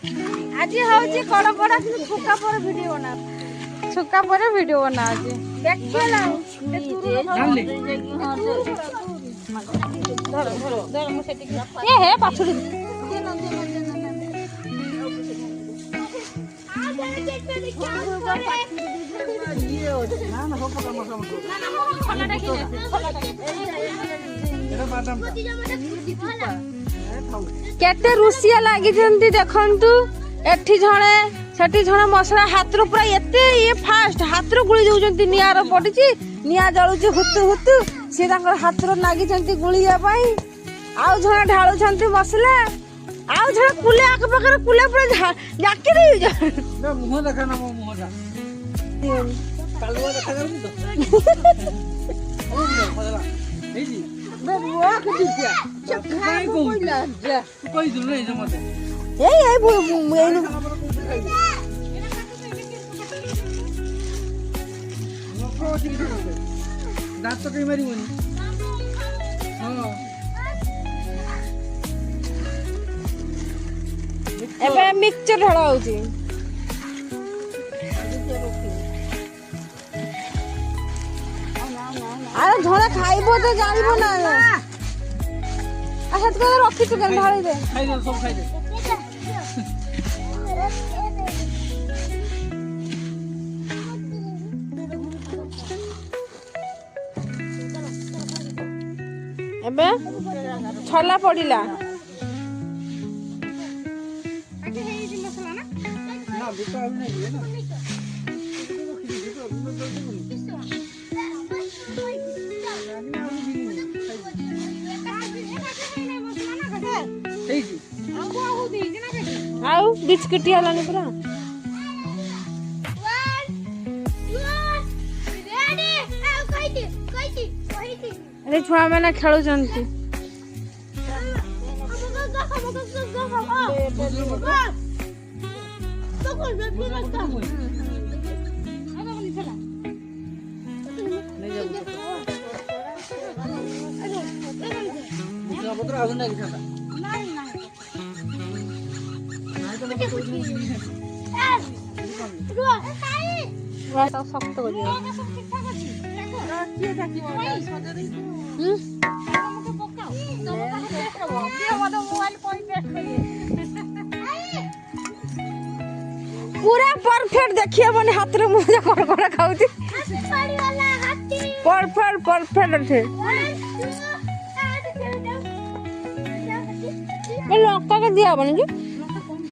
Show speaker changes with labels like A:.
A: आज हଉଛି କଡ଼ କଡ଼ କିନ୍ତୁ ଛୁକା ପରେ ଭିଡିଓ ବନା ଛୁକା ପରେ ଭିଡିଓ ବନା ଅଛି ଦେଖିଲା ଏ ହେ ପାଛୁଡ଼ି केते रुसिया लगी देखु एठी झणे सेठी झणे मसला हाथ रो पूरा एते ये फास्ट हाथ रो गुली दउजंती नियार पडिची निया जळुची हुतु हुतु से तांकर हाथ रो नागी जंती गुलिया पई आउ झणे ढाळु छंती मसला आउ झणे कुले आक पकर कुले पूरा जाकी देउ जा
B: ना मुह देखा ना मुह जा कालुआ देखा करबी तो ओ फजला ए जी
A: बे बुआ के दिया चखा कोइला जा
B: कोई दूर नहीं जमते
A: ए एनु
B: दांत कई मारी बनी हां
A: एबे मिक्सचर ढळा होची अरे झोड़ा खाइबो तो जानिबो ना अच्छा तो रखी तू केन ढाली दे
B: खाई दे सब खाई दे
A: एबे छला पड़िला
B: ना बिका नहीं है ना
A: आउ बिस्किट हलानी पूरा अरे छुआ मैंने खेलु जंती
B: पत्र आगुन नहीं खाता
A: शक्त कर पूरा परफेक्ट देखिए बने हाथ रे मुझे कड़कड़ा खाऊती परफेक्ट परफेक्ट अच्छे लंका के दिया बनी जी